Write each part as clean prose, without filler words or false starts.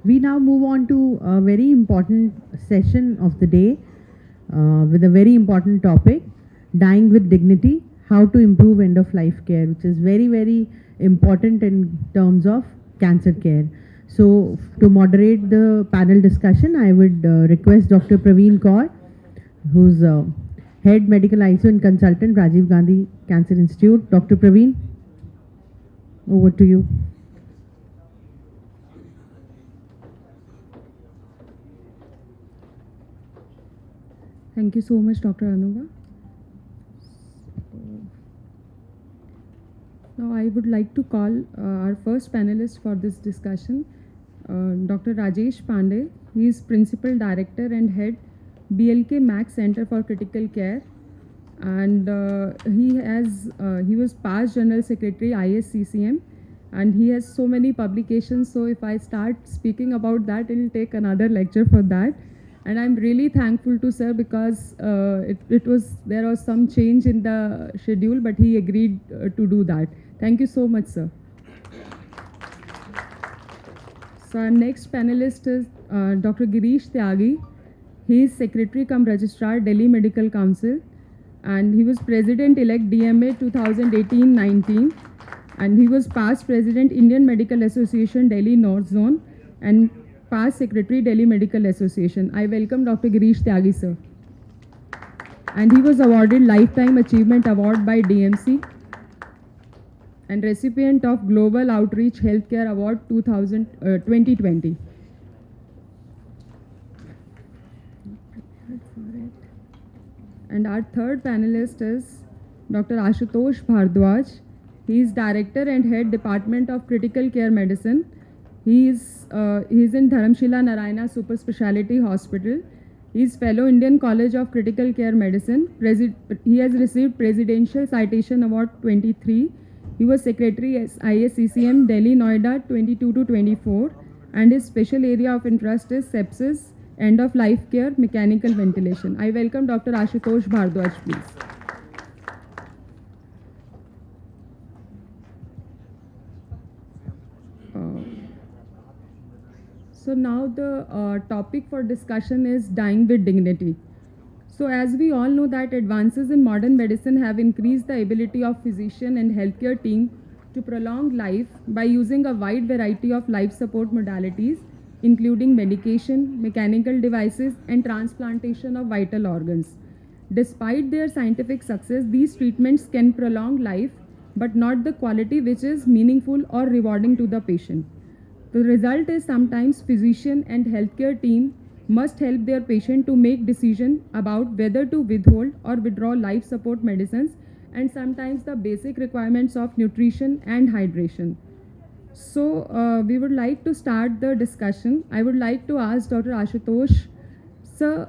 We now move on to a very important session of the day with a very important topic, dying with dignity, how to improve end of life care, which is very, very important in terms of cancer care. So to moderate the panel discussion, I would request Dr. Praveen Kaur, who's Head Medical ICU and Consultant, Rajiv Gandhi Cancer Institute. Dr. Praveen, over to you. Thank you so much, Dr. Anuga. Now, I would like to call our first panelist for this discussion, Dr. Rajesh Pandey. He is Principal Director and Head, BLK Max Center for Critical Care, and he was past General Secretary ISCCM, and he has so many publications. So if I start speaking about that, it will take another lecture for that. And I'm really thankful to sir because there was some change in the schedule, but he agreed to do that. Thank you so much, sir. So our next panelist is Dr. Girish Tyagi. He is Secretary cum Registrar, Delhi Medical Council, and he was President-elect DMA 2018-19, and he was past President Indian Medical Association, Delhi North Zone, and past Secretary, Delhi Medical Association. I welcome Dr. Girish Tyagi, sir. And he was awarded Lifetime Achievement Award by DMC and recipient of Global Outreach Healthcare Award 2020. And our third panelist is Dr. Ashutosh Bhardwaj. He is Director and Head Department of Critical Care Medicine. He is in Dharamshila Narayana Super Speciality Hospital. He is Fellow Indian College of Critical Care Medicine. He has received Presidential Citation Award 23. He was Secretary ISCCM Delhi Noida 22 to 24, and his special area of interest is sepsis, end of life care, mechanical ventilation. I welcome Dr. Ashutosh Bhardwaj, please. So now the topic for discussion is dying with dignity. So as we all know that advances in modern medicine have increased the ability of physician and healthcare team to prolong life by using a wide variety of life support modalities, including medication, mechanical devices, and transplantation of vital organs. Despite their scientific success, these treatments can prolong life, but not the quality which is meaningful or rewarding to the patient. The result is sometimes physician and healthcare team must help their patient to make decision about whether to withhold or withdraw life support medicines, and sometimes the basic requirements of nutrition and hydration. So we would like to start the discussion. I would like to ask Dr. Ashutosh, sir,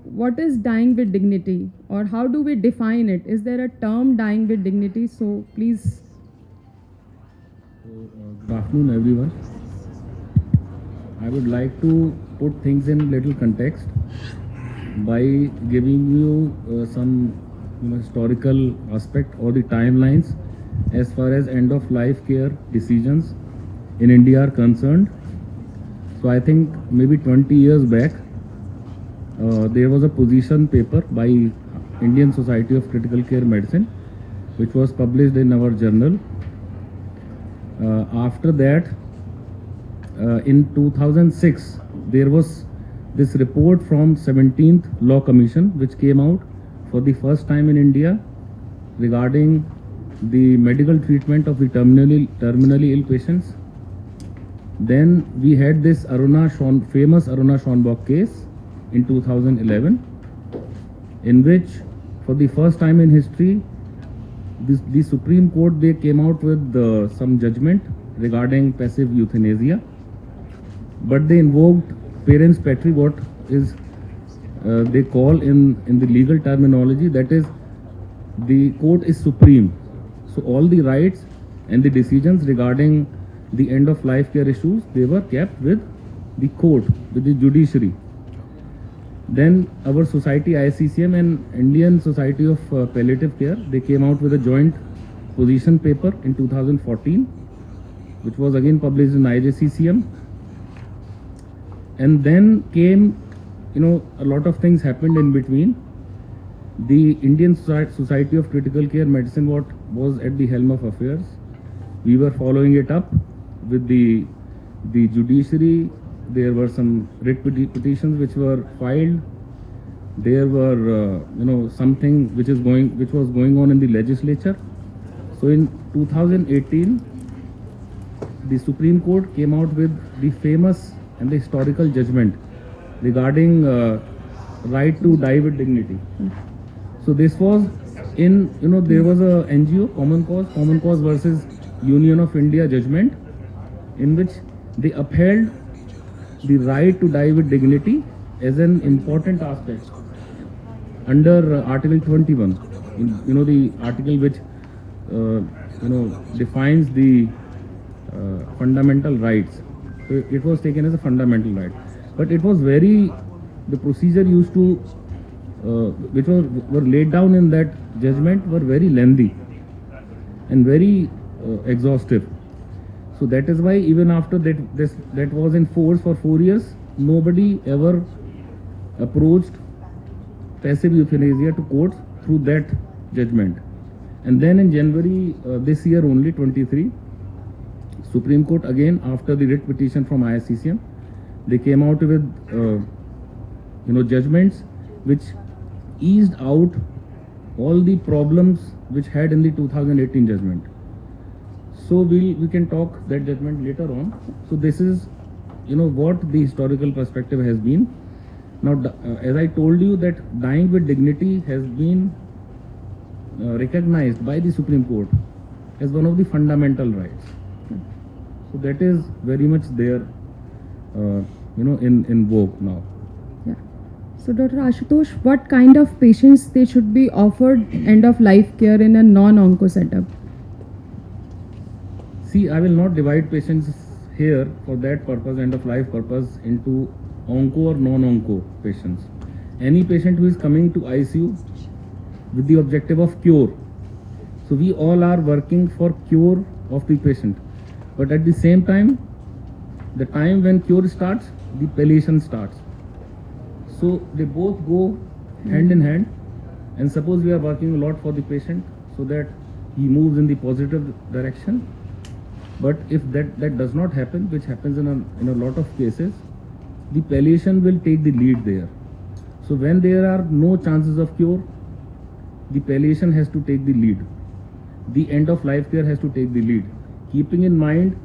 what is dying with dignity, or how do we define it? Is there a term dying with dignity? So please. Good afternoon, everyone. I would like to put things in little context by giving you some historical aspect or the timelines as far as end of life care decisions in India are concerned. So I think maybe 20 years back there was a position paper by Indian Society of Critical Care Medicine which was published in our journal. After that, in 2006 there was this report from 17th Law Commission which came out for the first time in India regarding the medical treatment of the terminally ill patients. Then we had this famous Aruna Schonbock case in 2011, in which for the first time in history the Supreme Court, they came out with some judgment regarding passive euthanasia, but they invoked parens patriae, what is they call in the legal terminology, that is the court is supreme. So all the rights and the decisions regarding the end of life care issues, they were kept with the court, with the judiciary. Then our society, ISCCM and Indian Society of Palliative Care, they came out with a joint position paper in 2014, which was again published in IJCCM. And then came, a lot of things happened in between. The Indian Society of Critical Care Medicine was at the helm of affairs. We were following it up with the judiciary. There were some writ petitions which were filed. There were, something which was going on in the legislature. So in 2018, the Supreme Court came out with the famous and the historical judgment regarding right to die with dignity. So this was in, there was a NGO, Common Cause versus Union of India judgment, in which they upheld the right to die with dignity as an important aspect under Article 21, the article which defines the fundamental rights. So it was taken as a fundamental right, but it was the procedure used to which were laid down in that judgment were very lengthy and very exhaustive. So that is why even after that was in force for 4 years, nobody ever approached passive euthanasia to courts through that judgment. And then in January this year only, 23, Supreme Court again, after the writ petition from ISCCM, they came out with judgments which eased out all the problems which had in the 2018 judgment. So we can talk that judgment later on. So this is what the historical perspective has been. Now, as I told you, that dying with dignity has been recognized by the Supreme Court as one of the fundamental rights. So that is very much there, in vogue now. Yeah. So Dr. Ashutosh, what kind of patients they should be offered end of life care in a non-onco setup? See, I will not divide patients here for that purpose, end of life purpose, into onco or non-onco patients. Any patient who is coming to ICU with the objective of cure. So we all are working for cure of the patient. But at the same time, the time when cure starts, the palliation starts. So they both go hand in hand. And suppose we are working a lot for the patient so that he moves in the positive direction. But if that does not happen, which happens in a lot of cases, the palliation will take the lead there. So when there are no chances of cure, the palliation has to take the lead. The end of life care has to take the lead, keeping in mind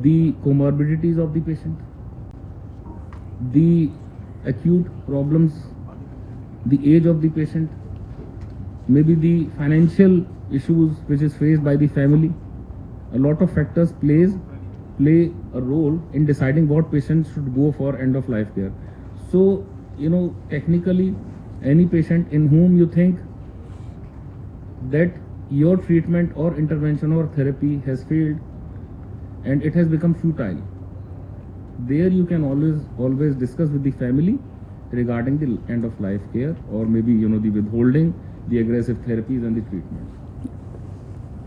the comorbidities of the patient, the acute problems, the age of the patient, maybe the financial issues which is faced by the family. A lot of factors play a role in deciding what patients should go for end of life care. So, technically, any patient in whom you think that your treatment or intervention or therapy has failed and it has become futile, there you can always discuss with the family regarding the end of life care, or maybe the withholding, the aggressive therapies and the treatment.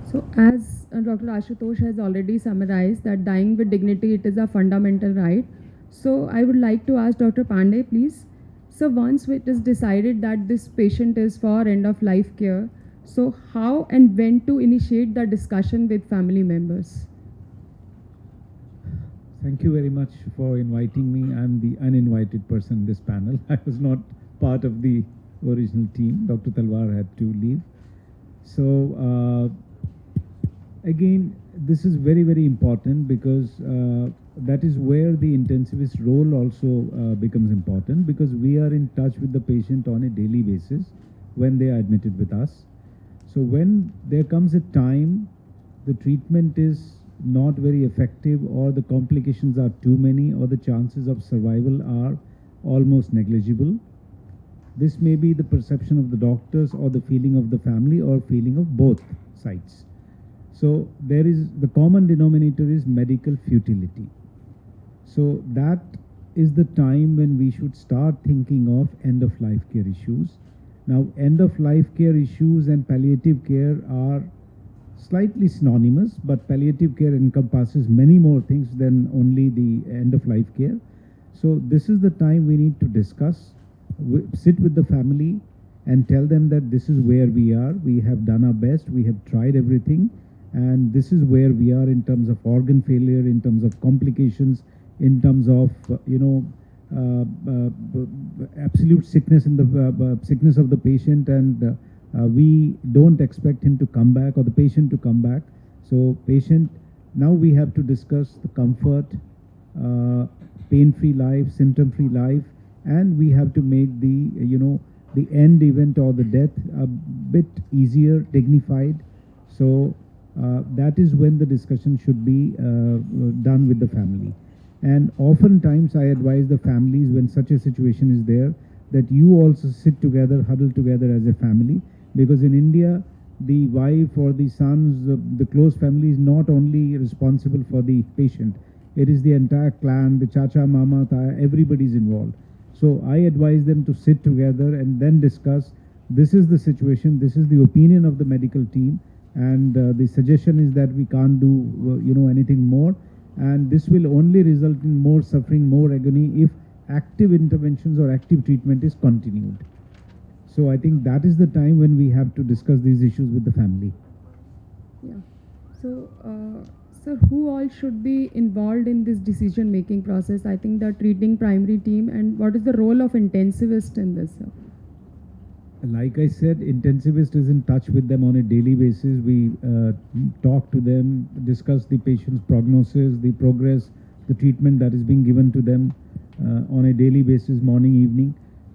So as Dr. Ashutosh has already summarized that dying with dignity, it is a fundamental right. So I would like to ask Dr. Pandey, please. So once it is decided that this patient is for end of life care, so how and when to initiate the discussion with family members? Thank you very much for inviting me. I'm the uninvited person in this panel. I was not part of the original team. Dr. Talwar had to leave. So again, this is very, very important because that is where the intensivist role also becomes important, because we are in touch with the patient on a daily basis when they are admitted with us. So when there comes a time the treatment is not very effective, or the complications are too many, or the chances of survival are almost negligible, this may be the perception of the doctors or the feeling of the family or feeling of both sides. So there is the common denominator is medical futility. So that is the time when we should start thinking of end of life care issues. Now, end of life care issues and palliative care are slightly synonymous, but palliative care encompasses many more things than only the end of life care. So this is the time we need to discuss, sit with the family and tell them that this is where we are. We have done our best. We have tried everything. And this is where we are in terms of organ failure, in terms of complications, in terms of, absolute sickness in the sickness of the patient. And we don't expect him to come back or the patient to come back. So patient, now we have to discuss the comfort, pain-free life, symptom-free life, and we have to make the, the end event or the death a bit easier, dignified. So that is when the discussion should be done with the family. And oftentimes I advise the families when such a situation is there that you also sit together, huddle together as a family, because in India, the wife or the sons, the close family is not only responsible for the patient. It is the entire clan, the chacha, mama, taya, everybody is involved. So I advise them to sit together and then discuss, this is the situation, this is the opinion of the medical team, and the suggestion is that we can't do anything more, and this will only result in more suffering, more agony if active interventions or active treatment is continued. So I think that is the time when we have to discuss these issues with the family. Yeah. So, sir, who all should be involved in this decision-making process? I think the treating primary team, and what is the role of intensivist in this, sir? Like I said, intensivist is in touch with them on a daily basis. We talk to them, discuss the patient's prognosis, the progress, the treatment that is being given to them on a daily basis, morning, evening.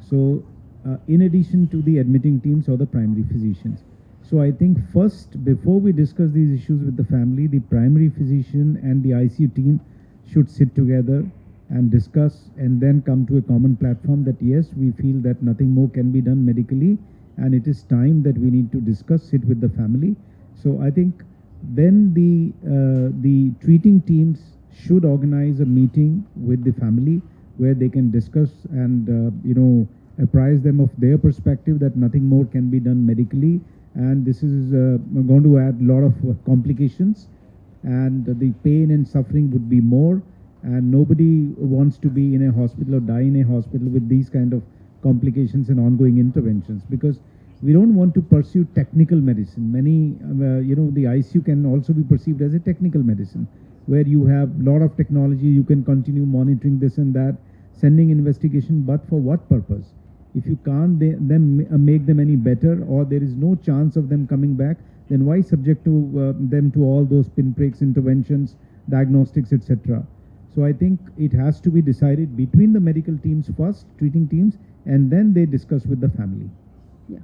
So in addition to the admitting teams or the primary physicians. So I think first, before we discuss these issues with the family, the primary physician and the ICU team should sit together and discuss, and then come to a common platform that yes, we feel that nothing more can be done medically, and it is time that we need to discuss, sit with the family. So I think then the treating teams should organize a meeting with the family where they can discuss and apprise them of their perspective that nothing more can be done medically, and this is going to add a lot of complications, and the pain and suffering would be more. And nobody wants to be in a hospital or die in a hospital with these kind of complications and ongoing interventions, because we don't want to pursue technical medicine. Many, the ICU can also be perceived as a technical medicine, where you have a lot of technology, you can continue monitoring this and that, sending investigation, but for what purpose? If you can't then make them any better, or there is no chance of them coming back, then why subject to them to all those pinpricks, interventions, diagnostics, etc.? So I think it has to be decided between the medical teams first, treating teams, and then they discuss with the family. Yeah.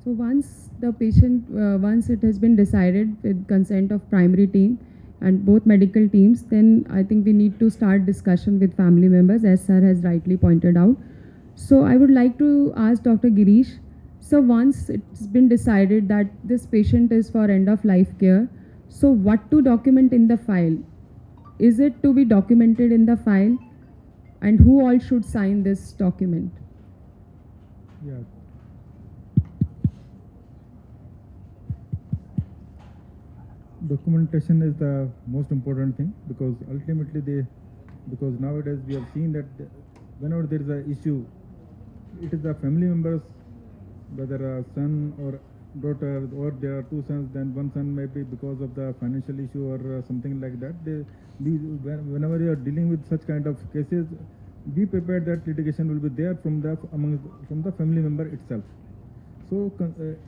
So once the patient, once it has been decided with consent of primary team and both medical teams, then I think we need to start discussion with family members, as sir has rightly pointed out. So I would like to ask Dr. Girish, so once it's been decided that this patient is for end of life care, so what to document in the file? Is it to be documented in the file? And who all should sign this document? Yeah. Documentation is the most important thing, because ultimately because nowadays we have seen that whenever there is an issue, it is the family members, whether a son or daughter, or there are two sons, then one son may be because of the financial issue or something like that. Whenever you are dealing with such kind of cases, be prepared that litigation will be there from the family member itself. So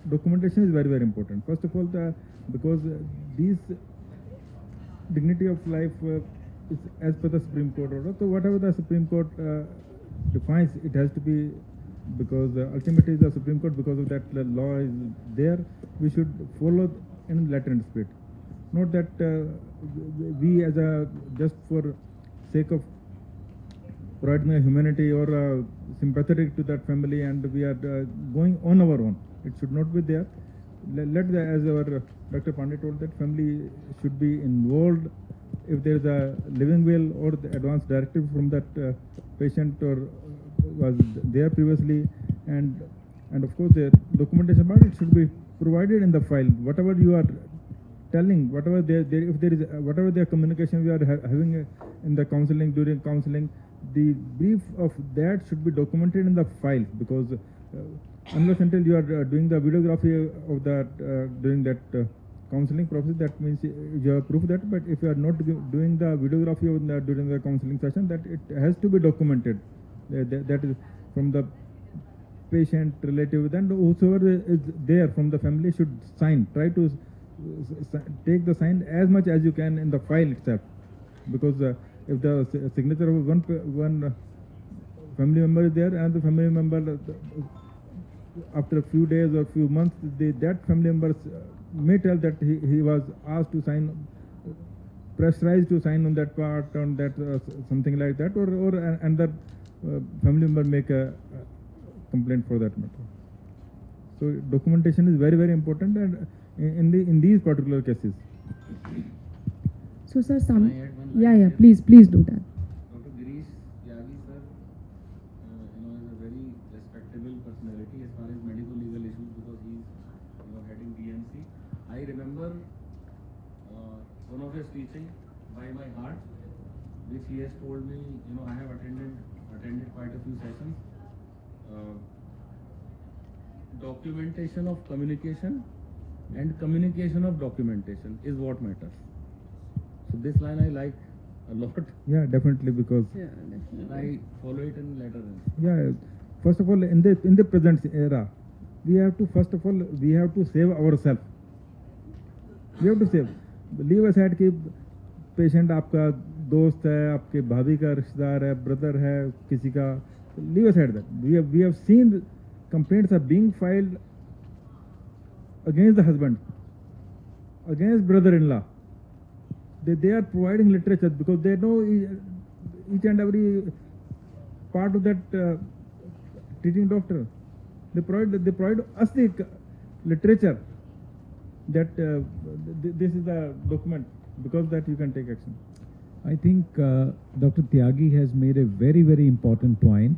documentation is very, very important. First of all, because these dignity of life is as per the Supreme Court order. So whatever the Supreme Court defines, it has to be, because ultimately the Supreme Court, because of that law is there, we should follow in letter and spirit. Not that we as a, just for sake of providing a humanity or sympathetic to that family, and we are going on our own. It should not be there. As our Dr. Pandey told, that family should be involved if there is a living will or the advance directive from that patient or was there previously, and of course the documentation part, it should be provided in the file. Whatever you are telling whatever if there is whatever their communication we are having in the counseling, during counseling, the brief of that should be documented in the file, because unless until you are doing the videography of that during that counseling process, that means you have proof that. But if you are not doing the videography of during the counseling session, that it has to be documented. That is from the patient, relative, then whosoever is there from the family should sign. Try to take the sign as much as you can in the file itself, because if the signature of one family member is there, and the family member after a few days or few months, that family member may tell that he was asked to sign, pressurized to sign on that part, on that something like that, or another family member make a complaint for that matter. So documentation is very, very important, and in these particular cases. So, sir, Can I add one line yeah, here? please do that. Dr. Girish Tyagi sir, is a very respectable personality as far as medical legal issues, because he's heading DMC. I remember one of his teaching by my heart, which he has told me. I have attended quite a few sessions. Documentation of communication and communication of documentation is what matters. So this line I like a lot. Yeah, definitely, because And I follow it in letter. yeah, first of all, in the present era, we have to save ourselves. We have to save. Leave aside कि patient आपका दोस्त है, आपके भाभी का रिश्तेदार है, brother है, किसी का. Leave aside that. We have seen complaints are being filed against the husband, against brother-in-law. They are providing literature because they know each and every part of that treating doctor. They provide us the literature that this is the document, because that you can take action. I think Dr. Tyagi has made a very, very important point.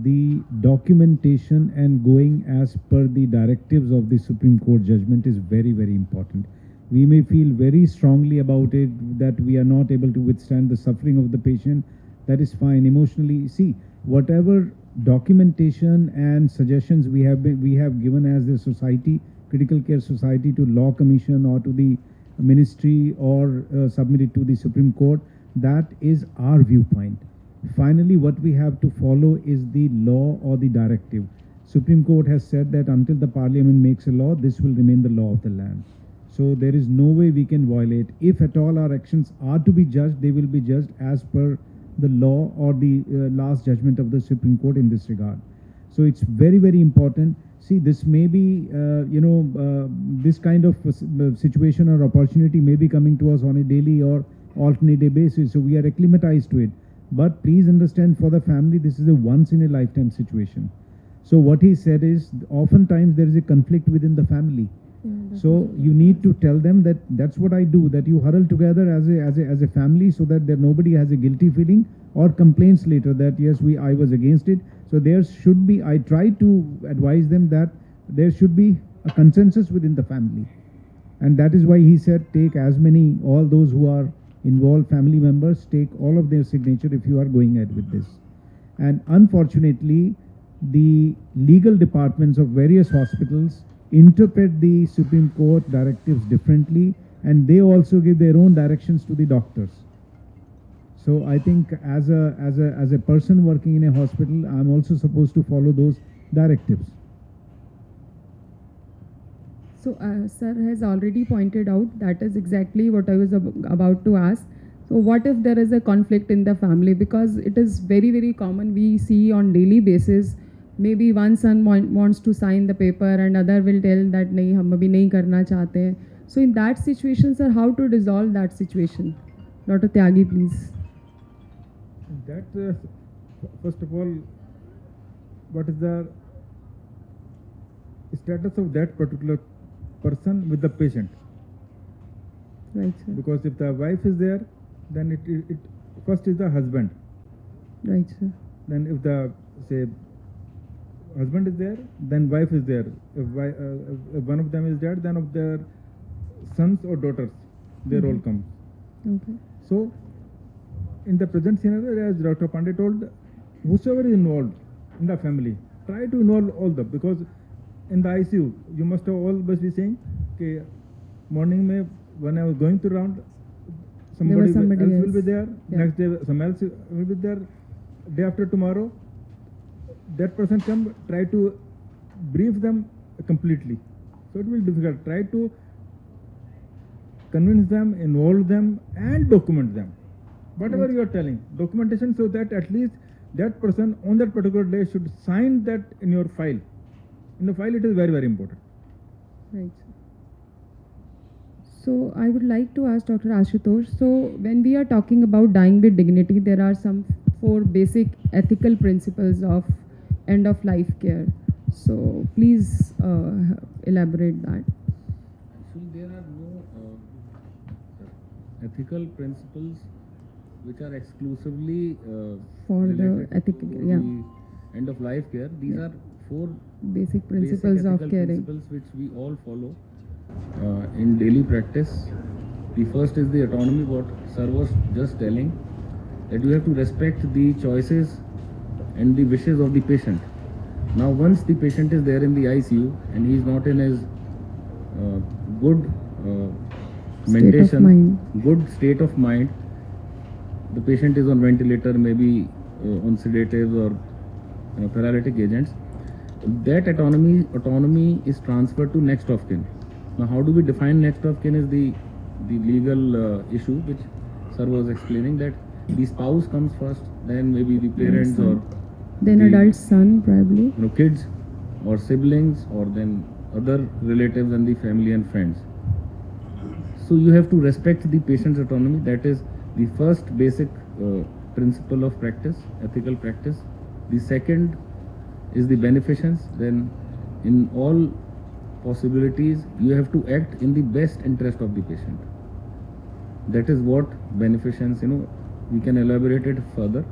The documentation and going as per the directives of the Supreme Court judgment is very, very important. We may feel very strongly about it, that we are not able to withstand the suffering of the patient. That is fine. Emotionally, see, whatever documentation and suggestions we have given as a society, critical care society, to Law Commission or to the ministry, or submitted to the Supreme Court, that is our viewpoint. Finally, what we have to follow is the law or the directive. Supreme Court has said that until the Parliament makes a law, this will remain the law of the land. So there is no way we can violate. If at all our actions are to be judged, they will be judged as per the law or the last judgment of the Supreme Court in this regard. So it's very, very important. See, this may be, this kind of situation or opportunity may be coming to us on a daily or alternate day basis. So we are acclimatized to it. But please understand, for the family, this is a once in a lifetime situation. So what he said is, oftentimes there is a conflict within the family. So you need to tell them that that's what I do, that you huddle together as a family, so that nobody has a guilty feeling or complaints later that yes, I was against it. So there should be, I try to advise them that there should be a consensus within the family. And that is why he said, take all those who are involved family members, take all of their signature if you are going ahead with this. And unfortunately, the legal departments of various hospitals interpret the Supreme Court directives differently, and they also give their own directions to the doctors. So I think as a person working in a hospital, I'm also supposed to follow those directives. So, sir has already pointed out that is exactly what I was about to ask. So, what if there is a conflict in the family? Because it is very, very common. We see on daily basis. Maybe one son wants to sign the paper, and other will tell that nahi, hum abhi nahi karna chahte hain. So, in that situation, sir, how to resolve that situation? Dr. Tyagi, please. That first of all, what is the status of that particular person with the patient? Right, sir. Because if the wife is there, then it first is the husband. Right, sir. Then if the husband is there, then wife is there. If one of them is dead, then of their sons or daughters, their role comes. Okay. So, in the present scenario, as Dr. Pandey told, whosoever is involved in the family, try to involve all the, because in the ICU, you must have always be saying, okay, morning mein, when I was going to round, somebody else will be there, Yeah. next day some else will be there, day after tomorrow, that person come, try to brief them completely. So it will be difficult. Try to convince them, involve them, and document them. Whatever you are telling, documentation, so that at least that person on that particular day should sign that in your file. In the file, it is very, very important. Right. So I would like to ask Dr. Ashutosh, so when we are talking about dying with dignity, there are some 4 basic ethical principles of end of life care. So please elaborate that. Actually, there are no ethical principles which are exclusively For the related ethical, to yeah. the end of life care. These are 4 Basic principles basic of ethical caring. principles which we all follow in daily practice. The first is the autonomy, what sir was just telling, that you have to respect the choices and the wishes of the patient. Now, once the patient is there in the ICU and he is not in his good mentation, good state of mind, the patient is on ventilator, maybe on sedatives or paralytic agents, that autonomy is transferred to next of kin. Now, how do we define next of kin is the legal issue which sir was explaining, that the spouse comes first, then maybe the parents or then the, adult son probably. kids or siblings, or then other relatives and the family and friends. So you have to respect the patient's autonomy. That is the first basic principle of practice, ethical practice. The second is the beneficence. Then in all possibilities, you have to act in the best interest of the patient. That is what beneficence, we can elaborate it further.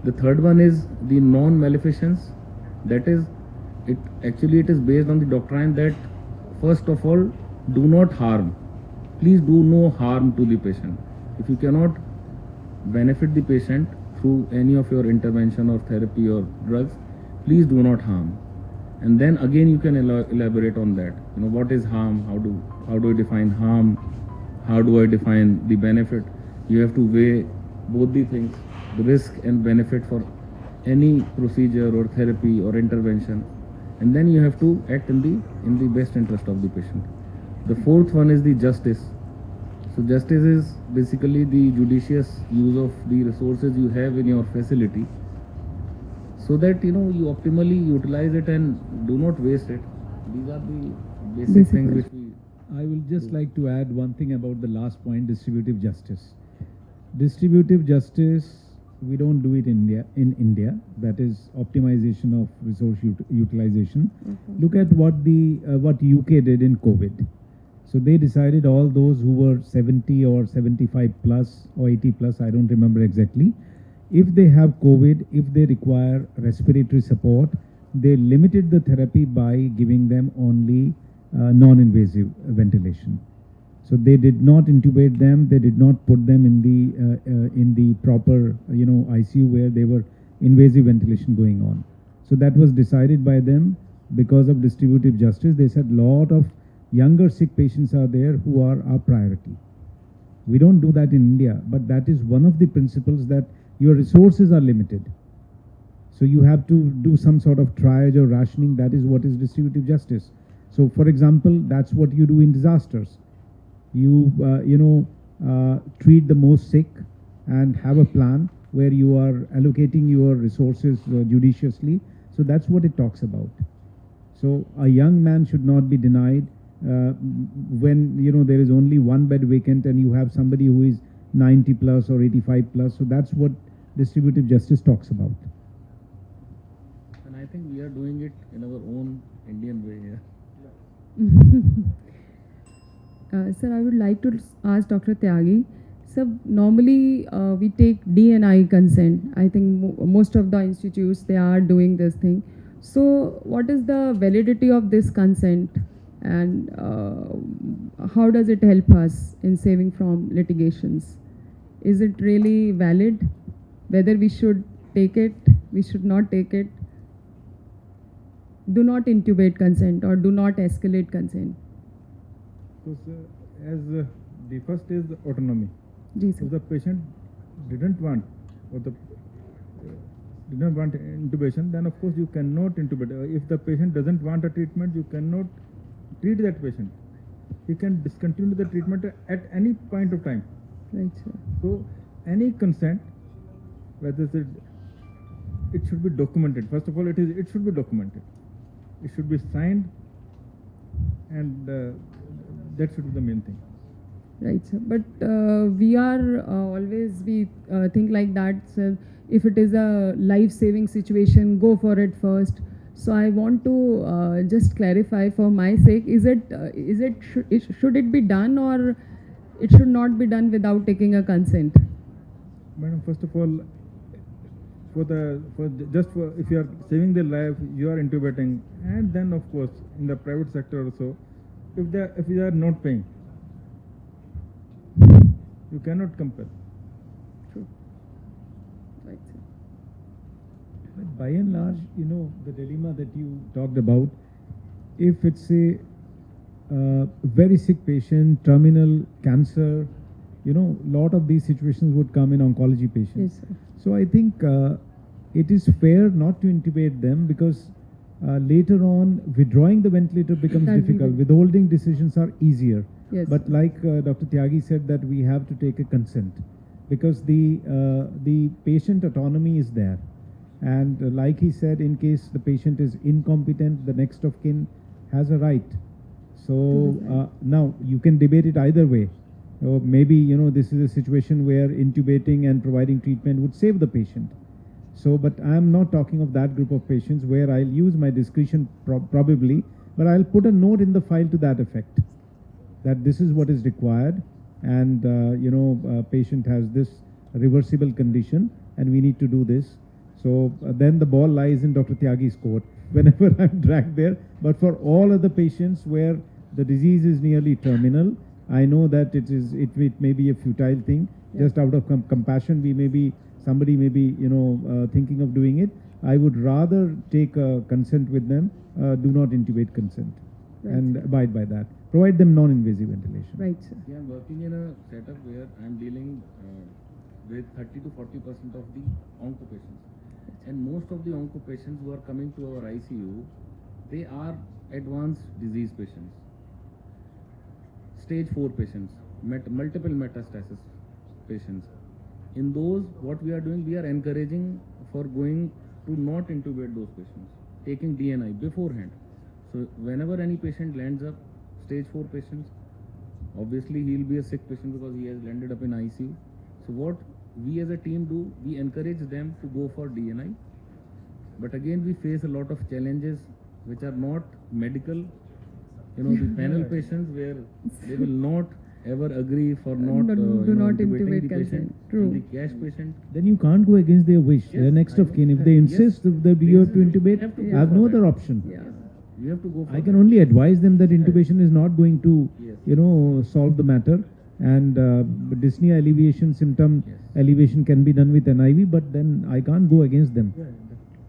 The third one is the non-maleficence. That is, it is based on the doctrine that first of all, do not harm. Please do no harm to the patient. If you cannot benefit the patient through any of your intervention or therapy or drugs, please do not harm. And then again you can elaborate on that. What is harm? How do I define harm? How do I define the benefit? You have to weigh both the things, the risk and benefit for any procedure or therapy or intervention, and then you have to act in the best interest of the patient. The fourth one is the justice. So justice is basically the judicious use of the resources you have in your facility, so that you optimally utilize it and do not waste it. These are the basic things which we. I will just like to add one thing about the last point, distributive justice. Distributive justice, we don't do it in India. That is optimization of resource utilization. Look at what UK did in COVID. So they decided all those who were 70 or 75 plus or 80 plus, I don't remember exactly, if they have COVID, if they require respiratory support, they limited the therapy by giving them only non-invasive ventilation. So they did not intubate them. They did not put them in the proper ICU where there were invasive ventilation going on. So that was decided by them because of distributive justice. They said lot of younger sick patients are there who are our priority. We don't do that in India, but that is one of the principles, that your resources are limited. So you have to do some sort of triage or rationing. That is what is distributive justice. So for example, that's what you do in disasters. You treat the most sick and have a plan where you are allocating your resources judiciously. So that's what it talks about. So a young man should not be denied when there is only one bed vacant and you have somebody who is 90 plus or 85 plus. So that's what distributive justice talks about. And I think we are doing it in our own Indian way here. Sir, I would like to ask Dr. Tyagi. Sir, normally we take D&I consent. I think most of the institutes, they are doing this thing. So what is the validity of this consent? and how does it help us in saving from litigations? Is it really valid? Whether we should take it, we should not take it? Do not intubate consent or do not escalate consent. So, as the first is autonomy. Ji, If sir. the patient didn't want or didn't want intubation, then of course you cannot intubate. If the patient doesn't want a treatment, you cannot treat that patient. He can discontinue the treatment at any point of time. Right, sir. So any consent, whether it should be documented. First of all, it should be documented. It should be signed, and that should be the main thing. Right, sir. But we are always, we think like that, sir. If it is a life-saving situation, go for it first. So I want to just clarify for my sake, should it be done or it should not be done without taking a consent? Madam, first of all, if you are saving their life, you are intubating, and then of course in the private sector also, if they are not paying, you cannot compel. True. Right, sir. But by and large, the dilemma that you talked about, if it's a very sick patient, terminal cancer, lot of these situations would come in oncology patients. Yes, sir. So I think it is fair not to intubate them because later on withdrawing the ventilator becomes That'd be difficult. good. Withholding decisions are easier. Yes. But like Dr. Tyagi said, that we have to take a consent because the patient autonomy is there. And like he said, in case the patient is incompetent, the next of kin has a right. So now you can debate it either way. Or maybe, this is a situation where intubating and providing treatment would save the patient. So, but I am not talking of that group of patients where I'll use my discretion probably, but I'll put a note in the file to that effect, that this is what is required, and patient has this reversible condition, and we need to do this. So then the ball lies in Dr. Tyagi's court whenever I'm dragged there. But for all other patients where the disease is nearly terminal, I know that it may be a futile thing. Yeah. Just out of compassion, somebody may be thinking of doing it. I would rather take consent with them. Do not intubate consent, Right. and abide by that. Provide them non-invasive ventilation. Right, sir. See, I'm working in a setup where I'm dealing with 30 to 40% of the onco patients. And most of the onco patients who are coming to our ICU, they are advanced disease patients. Stage 4 patients, multiple metastasis patients. In those, what we are doing, we are encouraging for going to not intubate those patients, taking DNI beforehand. So whenever any patient lands up, stage 4 patients, obviously he will be a sick patient because he has landed up in ICU. So what we as a team do, we encourage them to go for DNI. But again, we face a lot of challenges which are not medical. The panel patients where they will not ever agree for not do not intubating intubate the patient. consent. True. And the cash patient. Then you can't go against their wish. Yes, They're next I of know. kin. If they Yes, insist that you have to intubate, have to I go have for no that. other option. Yeah. You have to go for I can that. only advise them that intubation is not going to, Yes. solve the matter. And dyspnea alleviation, symptom Yes. alleviation can be done with NIV, but then I can't go against them.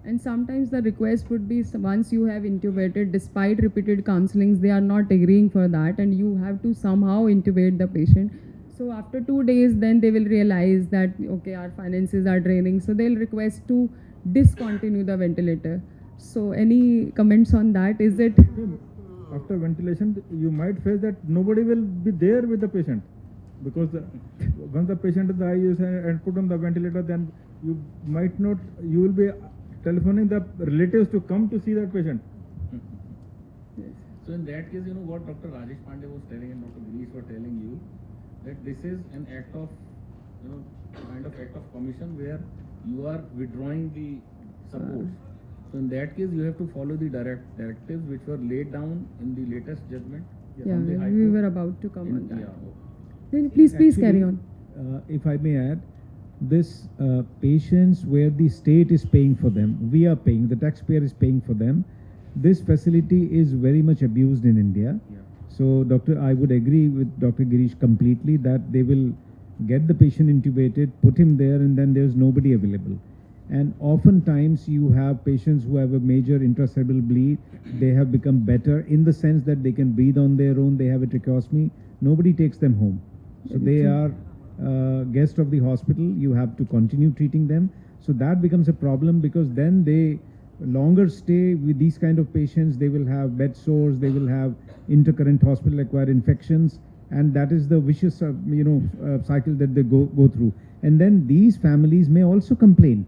And sometimes the request would be once you have intubated, despite repeated counselings, they are not agreeing for that, and you have to somehow intubate the patient. So after 2 days, then they will realize that okay, our finances are draining, so they'll request to discontinue the ventilator. So any comments on that? Is it? After ventilation, you might face that nobody will be there with the patient, because once the patient is in the ICU and put on the ventilator, then you will be telephoning the relatives to come to see that patient. So in that case, what Dr. Rajesh Pandey was telling and Dr. Girish were telling you, that this is an act of, kind of act of commission where you are withdrawing the support. So in that case, you have to follow the directives which were laid down in the latest judgment. Yeah, from the High we Court were about to come in- on that. yeah. Then please Actually, carry on. If I may add, this patients where the state is paying for them, we are paying, the taxpayer is paying for them, this facility is very much abused in India. Yeah. So, I would agree with Dr. Girish completely that they will get the patient intubated, put him there, and then there's nobody available. And oftentimes you have patients who have a major intracerebral bleed. They have become better in the sense that they can breathe on their own. They have a tracheostomy. Nobody takes them home. So they are guests of the hospital. You have to continue treating them. So that becomes a problem, because then they longer stay with these kind of patients. They will have bed sores. They will have intercurrent hospital acquired infections, and that is the vicious cycle that they go through. And then these families may also complain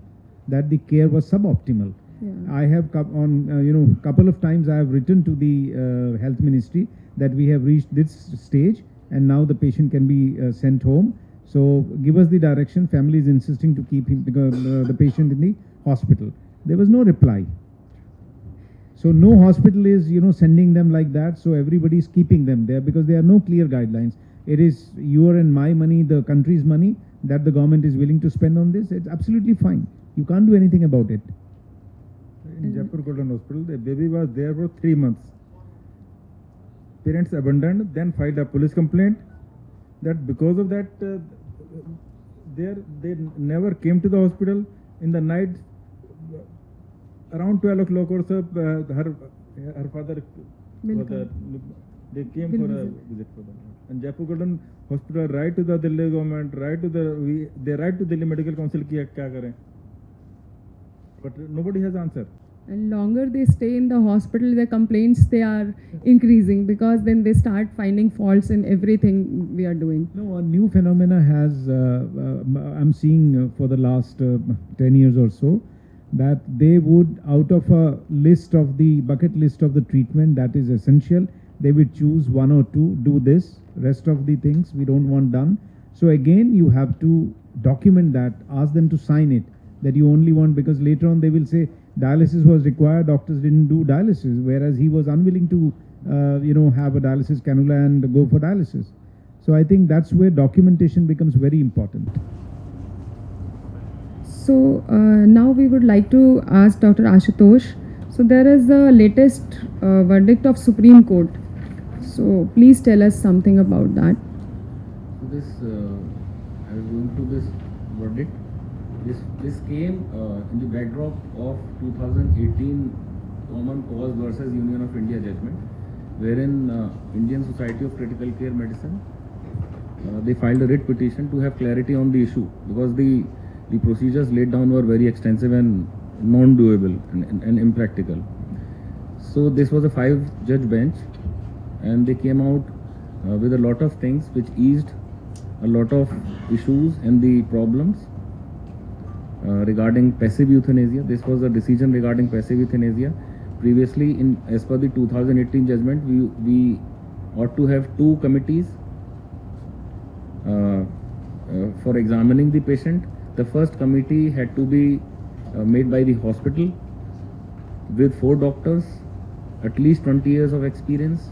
that the care was suboptimal. Yeah. I have couple of times I have written to the health ministry that we have reached this stage and now the patient can be sent home. So give us the direction. Family is insisting to keep him, the patient in the hospital. There was no reply. So no hospital is sending them like that. So everybody is keeping them there because there are no clear guidelines. It is your and my money, the country's money, that the government is willing to spend on this. It's absolutely fine. You can't do anything about it. In Jaipur Golden Hospital, the baby was there for 3 months. Parents abandoned, then filed a police complaint. That because of that, they never came to the hospital. In the night, around 12 o'clock or so, her father, they came for a visit for them. And Jaipur Golden Hospital, write to the Delhi government, they write to Delhi Medical Council ki kya kare. But nobody has answered. And longer they stay in the hospital, the complaints they are increasing, because then they start finding faults in everything we are doing. No, a new phenomena has, I'm seeing for the last 10 years or so, that they would, out of a list of the bucket list of the treatment that is essential, they would choose 1 or 2, do this, rest of the things we don't want done. So again, you have to document that, ask them to sign it, that you only want, because later on they will say dialysis was required, doctors didn't do dialysis, whereas he was unwilling to have a dialysis cannula and go for dialysis. So I think that's where documentation becomes very important. So now we would like to ask Dr. Ashutosh. So there is the latest verdict of Supreme Court. So please tell us something about that. So this, I was going to this verdict. This came in the backdrop of 2018 Common Cause versus Union of India judgment, wherein Indian Society of Critical Care Medicine, they filed a writ petition to have clarity on the issue, because the procedures laid down were very extensive and non-doable and impractical. So this was a 5-judge bench, and they came out with a lot of things which eased a lot of issues and the problems regarding passive euthanasia. This was a decision regarding passive euthanasia. Previously, as per the 2018 judgment, we ought to have 2 committees for examining the patient. The first committee had to be made by the hospital with 4 doctors, at least 20 years of experience.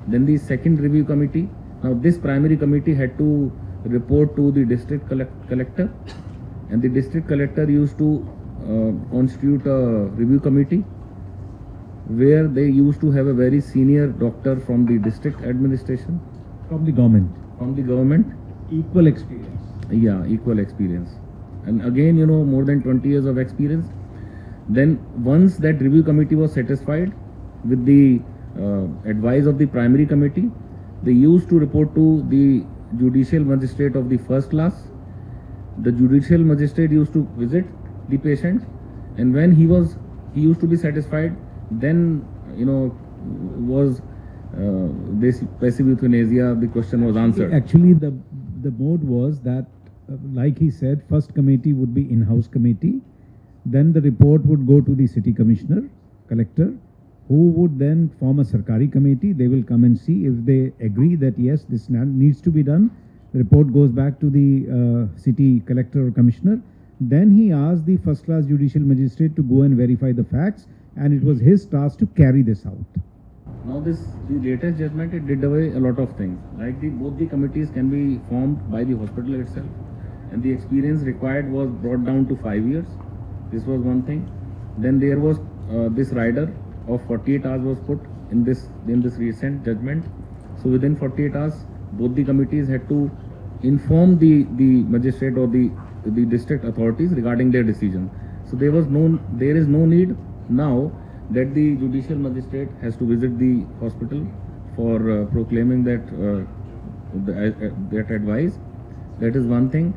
Then the second review committee. Now this primary committee had to report to the district collector, and the district collector used to constitute a review committee where they used to have a very senior doctor from the district administration. From the government. From the government. Equal experience. Yeah, equal experience. And again, more than 20 years of experience. Then once that review committee was satisfied with the advice of the primary committee, they used to report to the judicial magistrate of the first class. The judicial magistrate used to visit the patient, and when he used to be satisfied, then was this passive euthanasia, the question was answered. Actually, the mode was that, like he said, first committee would be in-house committee, then the report would go to the city commissioner, collector, who would then form a Sarkari committee. They will come and see if they agree that yes, this needs to be done. The report goes back to the city collector or commissioner. Then he asked the first class judicial magistrate to go and verify the facts, and it was his task to carry this out. Now the latest judgment, it did away a lot of things. Like both the committees can be formed by the hospital itself, and the experience required was brought down to 5 years. This was one thing. Then there was this rider of 48 hours was put in this recent judgment. So within 48 hours, both the committees had to inform the magistrate or the district authorities regarding their decision. So there is no need now that the judicial magistrate has to visit the hospital for proclaiming that that advice. That is one thing.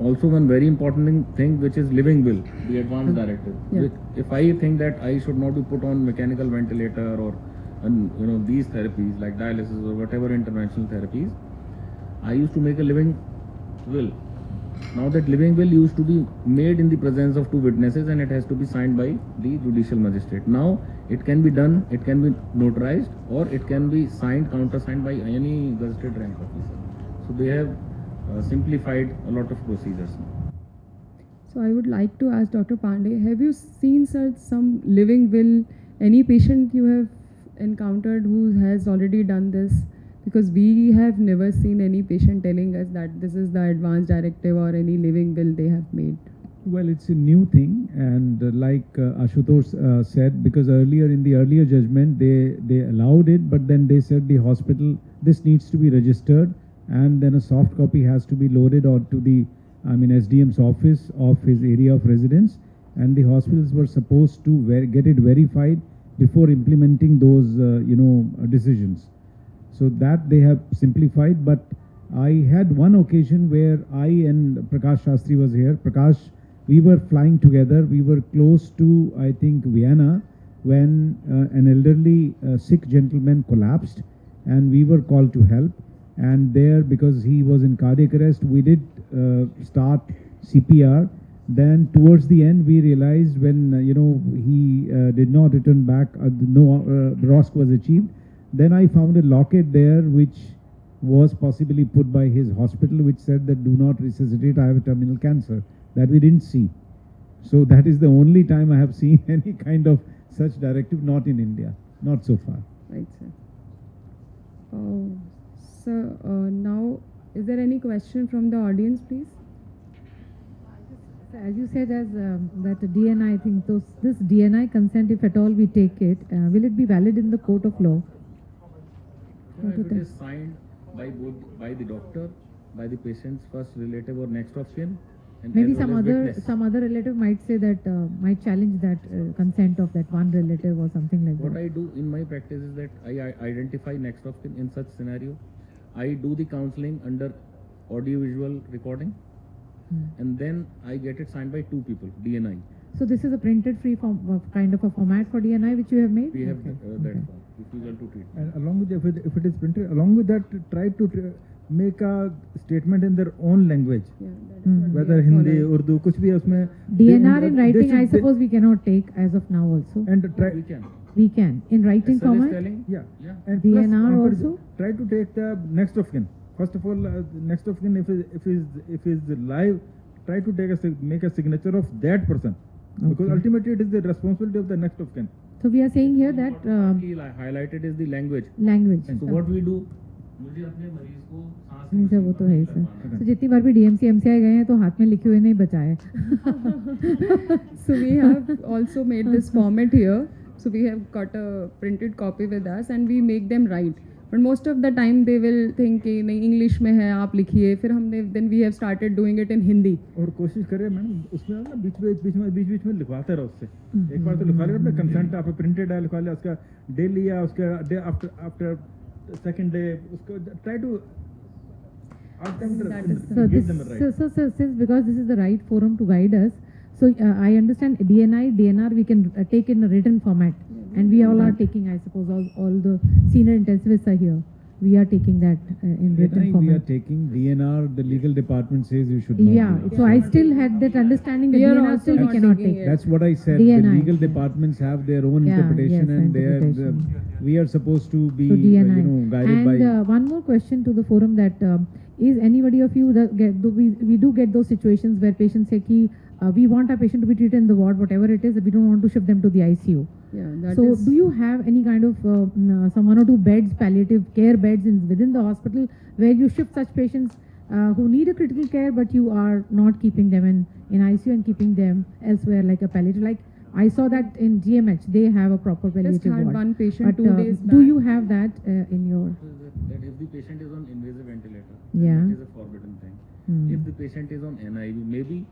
Also one very important thing, which is living will, the advance directive. Yeah. If I think that I should not be put on mechanical ventilator or these therapies like dialysis or whatever interventional therapies, I used to make a living will. Now that living will used to be made in the presence of two witnesses and it has to be signed by the judicial magistrate. Now it can be done, it can be notarized, or it can be signed, countersigned by any gazetted rank officer. So they have simplified a lot of procedures now. So I would like to ask Dr. Pandey, have you seen some living will, any patient you have encountered who has already done this? Because we have never seen any patient telling us that this is the advance directive or any living will they have made. Well, it's a new thing, and like Ashutosh said, because in the earlier judgment, they allowed it, but then they said the hospital, this needs to be registered, and then a soft copy has to be loaded onto the, SDM's office of his area of residence, and the hospitals were supposed to get it verified before implementing those, decisions. So that they have simplified, but I had one occasion where I and Prakash Shastri was here. Prakash, we were flying together. We were close to, I think, Vienna when an elderly sick gentleman collapsed, and we were called to help. And there, because he was in cardiac arrest, we did start CPR. Then towards the end, we realized when he did not return back, no ROSC was achieved. Then I found a locket there which was possibly put by his hospital, which said that do not resuscitate, I have a terminal cancer. That we didn't see. So that is the only time I have seen any kind of such directive, not in India, not so far. Right, sir. Sir, now, is there any question from the audience, please? As you said, that DNI, I think this DNI consent, if at all we take it, will it be valid in the court of law? If it is signed by the doctor, by the patient's first relative or next of kin, and Maybe as well as witness. some other relative might say that, might challenge that consent of that one relative or something like What that. I do in my practice is that I identify next of kin in such scenario. I do the counseling under audio-visual recording, and then I get it signed by two people, DNI. So this is a printed free form of kind of a format for DNI which you have made? We have Okay. that Okay. form, refusal to treat. And along with if it is printed, along with that, try to make a statement in their own language, Yeah, that is what we whether are Hindi, following. Urdu, kuch bhi usme. DNR in they writing, I should- suppose we cannot take as of now also. And try, We can. We can. In writing As sir is format? telling, yeah. yeah. And DNR plus, also? try to take the next of kin. First of all, next of kin, if is live, try to make a signature of that person, because Okay. ultimately it is the responsibility of the next of kin. So we are saying here that Key highlighted is the language. language. So what we do, मुझे अपने मरीज को सांस नहीं sir, वो तो है ही sir. करवाना है। तो जितनी बार भी DMC MCI गए हैं तो हाथ में लिखे हुए नहीं बचाए। So we have also made this format here. So we have got a printed copy with us and we make them write. But most of the time they will think कि नहीं English में है आप लिखिए. फिर हमने then we have started doing it in Hindi. और कोशिश करें मैडम उसमें ना बीच में लिखवाते रहो उससे। एक बार तो लिखवा लिया अपना कंसेंट, आप प्रिंटेड है लिखवा लिया, उसका डे लिया, उसका डे आफ्टर सेकंड डे उसको try to So since because this is the right forum to guide us, so I understand DNR we can take in a written format, and we all are taking, I suppose, all the senior intensivists are here. We are taking that in written We are format. taking DNR, the legal department says you should not. Yeah, do it. so I still had that understanding that We are DNR also still we not cannot taking take. it. That's what I said. The DNI. legal departments have their own Yeah, interpretation, yes, and their interpretation. we are supposed to be So DNI. guided And by. one more question to the forum, that is anybody of you that we do get those situations where patients say ki we want our patient to be treated in the ward, whatever it is, we don't want to shift them to the ICU. Yeah, that So is. do you have any kind of some 1 or 2 beds, palliative care beds within the hospital where you shift such patients who need a critical care, but you are not keeping them in ICU and keeping them elsewhere, like a palliative, like I saw that in GMH they have a proper palliative had ward. one patient But 2 days do back. you have that in your? That if the patient is on invasive ventilator, Yeah. then it is a forbidden thing. Hmm. If the patient is on NIV, maybe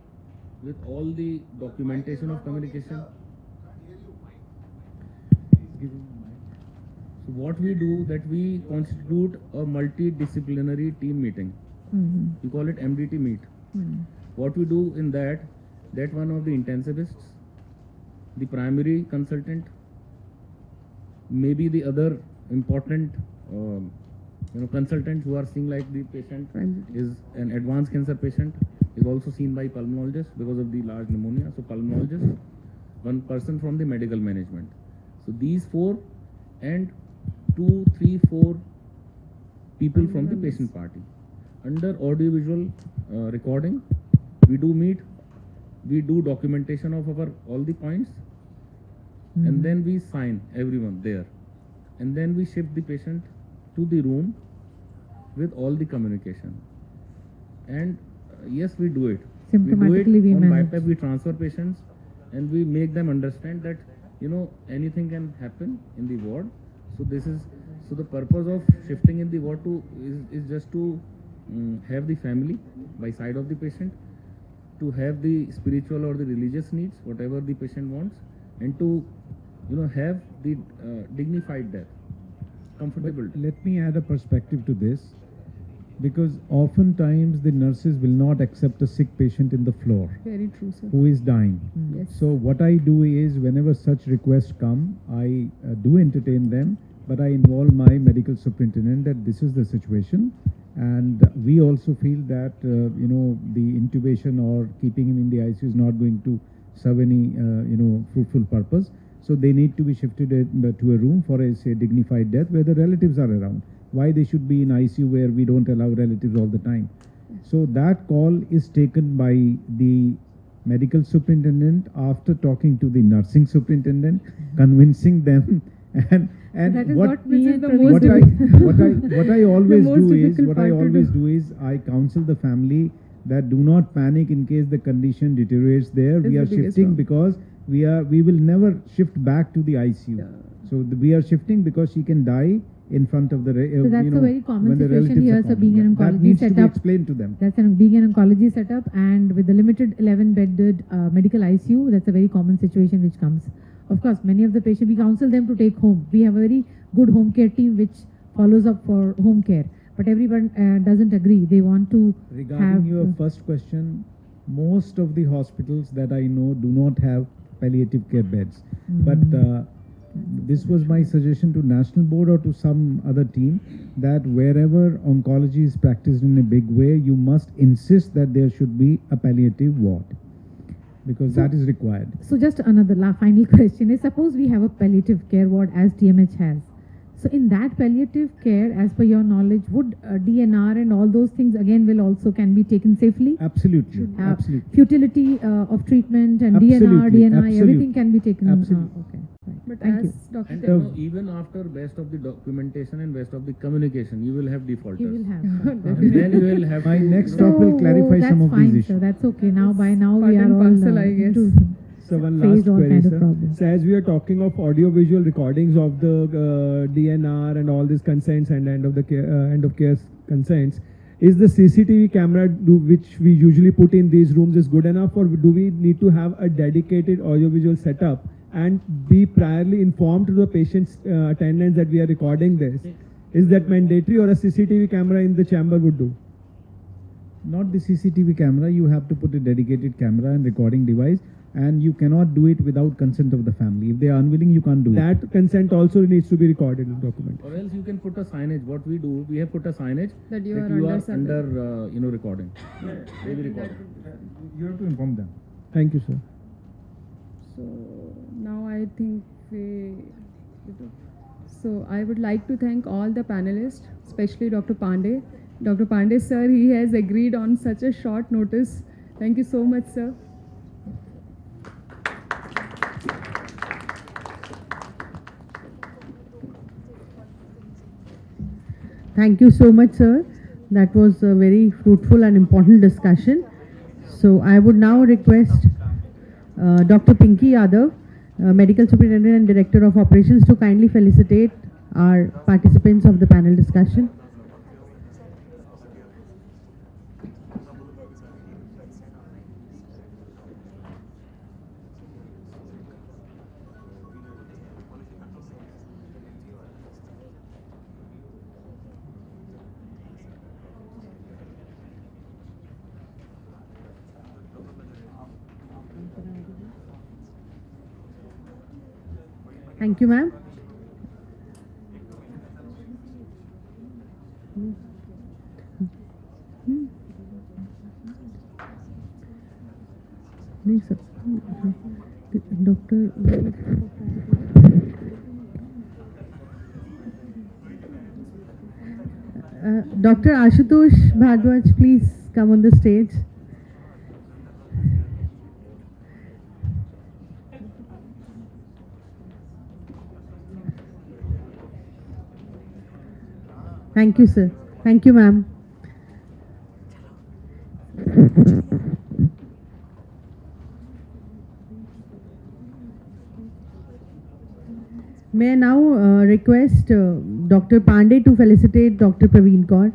with all the documentation of communication. So what we do, that we constitute a multidisciplinary team meeting. Mhm. We call it MDT meet. Hmm. What we do in that one of the intensivists, the primary consultant, maybe the other important consultants who are seeing like the patient is an advanced cancer patient, is also seen by pulmonologist because of the large pneumonia. So pulmonologist, one person from the medical management. So these 4 and 2, 3, 4 people from the patient party. Under audiovisual recording, we do meet, we do documentation of our all the points, and then we sign everyone there, and then we shift the patient to the room with all the communication. And yes, we do it. Symptomatically we on manage. BiPAP. We transfer patients, and we make them understand that anything can happen in the ward. So the purpose of shifting in the ward is just to have the family by side of the patient, to have the spiritual or the religious needs, whatever the patient wants, and to have the dignified death, comfortable death. Let me add a perspective to this, because oftentimes the nurses will not accept a sick patient in the floor Very true, sir. who is dying. Yes. So what I do is, whenever such requests come, I do entertain them, but I involve my medical superintendent that this is the situation, and we also feel that the intubation or keeping him in the ICU is not going to serve any fruitful purpose. So they need to be shifted to a room for a dignified death where the relatives are around. Why they should be in ICU where we don't allow relatives all the time? So that call is taken by the medical superintendent after talking to the nursing superintendent, convincing them, and That is what what me is and the Praveen most do. what I always most do is difficult what I part to always do. do is I counsel the family that do not panic in case the condition deteriorates there. Is We the are biggest shifting problem. because we will never shift back to the ICU. Yeah. So we are shifting because she can die in front of the So that's a very common when the situation relatives here, are so coming. being an Yeah, that oncology needs to be setup. explained to them. That's being an oncology setup, and with the limited 11-bedded medical ICU, that's a very common situation which comes. Of course, many of the patients, we counsel them to take home. We have a very good home care team which follows up for home care. But everyone doesn't agree. They want to Regarding have... your first question, most of the hospitals that I know do not have palliative care beds. But this was my suggestion to National Board or to some other team, that wherever oncology is practiced in a big way, you must insist that there should be a palliative ward, because that is required. So just another final question is, suppose we have a palliative care ward as DMH has. So in that palliative care, as per your knowledge, would DNR and all those things again can be taken safely? Absolutely, absolutely. Futility of treatment and DNR, Absolutely, DNI, absolutely. everything can be taken. Absolutely. Okay. Right. But Thank as you. Dr. And Tell- even after best of the documentation and best of the communication, you will have defaulters. You will have. And then you will have My to, next talk will clarify that's some of fine, these sir. issues. That's okay. Now, by now, Part we are and all parcel, I guess. into So one phase last all query, kind of sir. problems. So as we are talking of audio-visual recordings of the DNR and all these consents and end of care consents, is the CCTV camera which we usually put in these rooms is good enough, or do we need to have a dedicated audio-visual setup and be priorly informed to the patient's attendants that we are recording this? Is that mandatory, or a CCTV camera in the chamber would do? Not the CCTV camera, you have to put a dedicated camera and recording device, and you cannot do it without consent of the family. If they are unwilling, you can't do it. That consent also needs to be recorded in document. or else you can put a signage. What we do, we have put a signage That you are under recording. They will record. You have to inform them. Thank you, sir. So now I think so I would like to thank all the panelists, especially Dr. Pandey. Dr. Pandey, sir, he has agreed on such a short notice. Thank you so much, sir. Thank you so much, sir. That was a very fruitful and important discussion. So I would now request Dr. Pinky Yadav Medical Superintendent and Director of Operations, to kindly felicitate our participants of the panel discussion. Thank you, ma'am. नहीं sir, Dr. Ashutosh Bhardwaj, please come on the stage. Thank you, sir. Thank you, ma'am. May I now request Dr. Pandey to felicitate Dr. Praveen Kaur.